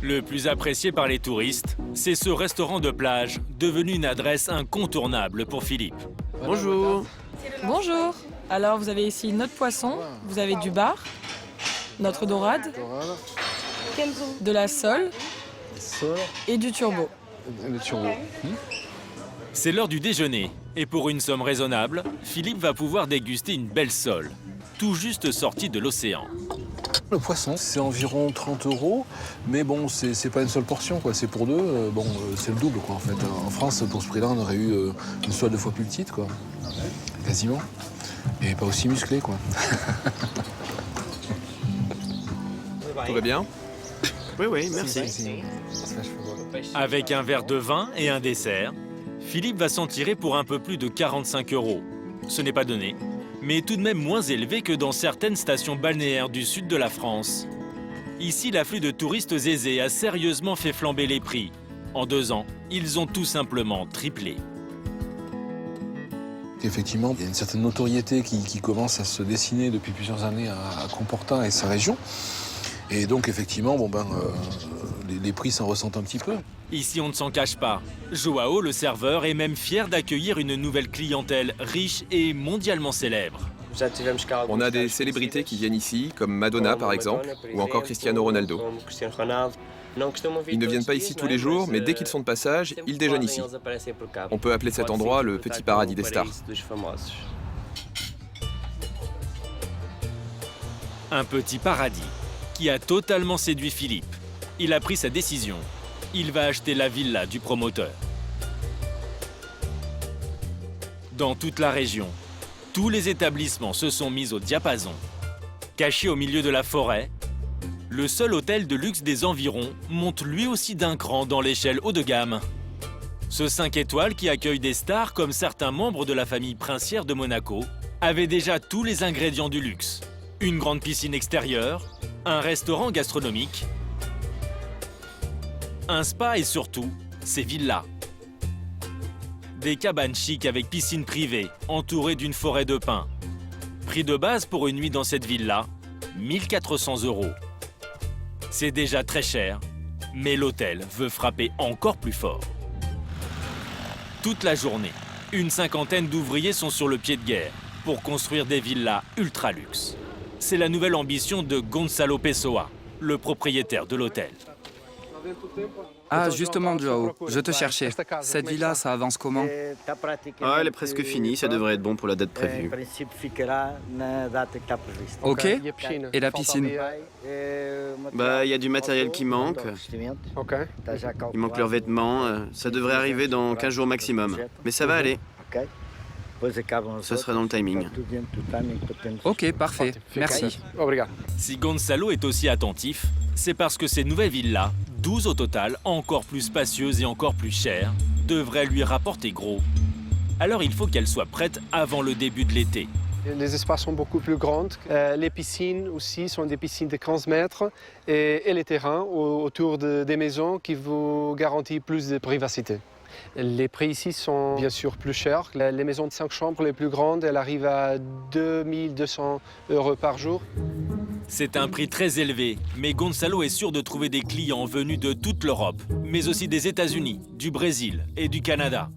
Le plus apprécié par les touristes, c'est ce restaurant de plage, devenu une adresse incontournable pour Philippe. Bonjour. Bonjour. Alors, vous avez ici notre poisson, vous avez du bar, notre dorade, de la sole et du turbo. Le turbo. C'est l'heure du déjeuner, et pour une somme raisonnable, Philippe va pouvoir déguster une belle sole, tout juste sortie de l'océan. Le poisson, c'est environ 30 €, mais bon, c'est pas une seule portion, quoi. C'est pour deux, c'est le double, quoi, en fait. En France, pour ce prix-là, on aurait eu une sole 2 fois plus petite, quoi. Quasiment. Et pas aussi musclée, quoi. Tout va bien? Oui, merci. Avec un verre de vin et un dessert, Philippe va s'en tirer pour un peu plus de 45 €. Ce n'est pas donné, mais tout de même moins élevé que dans certaines stations balnéaires du sud de la France. Ici, l'afflux de touristes aisés a sérieusement fait flamber les prix. En 2 ans, ils ont tout simplement triplé. Effectivement, il y a une certaine notoriété qui commence à se dessiner depuis plusieurs années à Comporta et sa région. Et donc, effectivement, les prix s'en ressentent un petit peu. Ici, on ne s'en cache pas. Joao, le serveur, est même fier d'accueillir une nouvelle clientèle riche et mondialement célèbre. On a des célébrités qui viennent ici, comme Madonna par exemple, ou encore Cristiano Ronaldo. Ils ne viennent pas ici tous les jours, mais dès qu'ils sont de passage, ils déjeunent ici. On peut appeler cet endroit le petit paradis des stars. Un petit paradis qui a totalement séduit Philippe. Il a pris sa décision. Il va acheter la villa du promoteur. Dans toute la région, tous les établissements se sont mis au diapason. Caché au milieu de la forêt, le seul hôtel de luxe des environs monte lui aussi d'un cran dans l'échelle haut de gamme. Ce 5 étoiles qui accueille des stars comme certains membres de la famille princière de Monaco avait déjà tous les ingrédients du luxe. Une grande piscine extérieure, un restaurant gastronomique, un spa et surtout, ses villas. Des cabanes chics avec piscine privée, entourées d'une forêt de pins. Prix de base pour une nuit dans cette villa, 1 400 €. C'est déjà très cher, mais l'hôtel veut frapper encore plus fort. Toute la journée, une cinquantaine d'ouvriers sont sur le pied de guerre pour construire des villas ultra luxe. C'est la nouvelle ambition de Gonçalo Pessoa, le propriétaire de l'hôtel. Ah, justement, Joao, je te cherchais. Cette villa, ça avance comment? Ah, elle est presque finie, ça devrait être bon pour la date prévue. Ok. Et la piscine? Il y a du matériel qui manque. Il manque leurs vêtements. Ça devrait arriver dans 15 jours maximum. Mais ça va aller. Ce sera dans le timing. Ok, parfait. Merci. Si Gonçalo est aussi attentif, c'est parce que ces nouvelles villas, 12 au total, encore plus spacieuses et encore plus chères, devraient lui rapporter gros. Alors il faut qu'elles soient prêtes avant le début de l'été. Les espaces sont beaucoup plus grands. Les piscines aussi sont des piscines de 15 mètres et les terrains autour des maisons qui vous garantissent plus de privacité. Les prix ici sont bien sûr plus chers. Les maisons de 5 chambres les plus grandes, elles arrivent à 2 200 € par jour. C'est un prix très élevé, mais Gonçalo est sûr de trouver des clients venus de toute l'Europe, mais aussi des États-Unis, du Brésil et du Canada.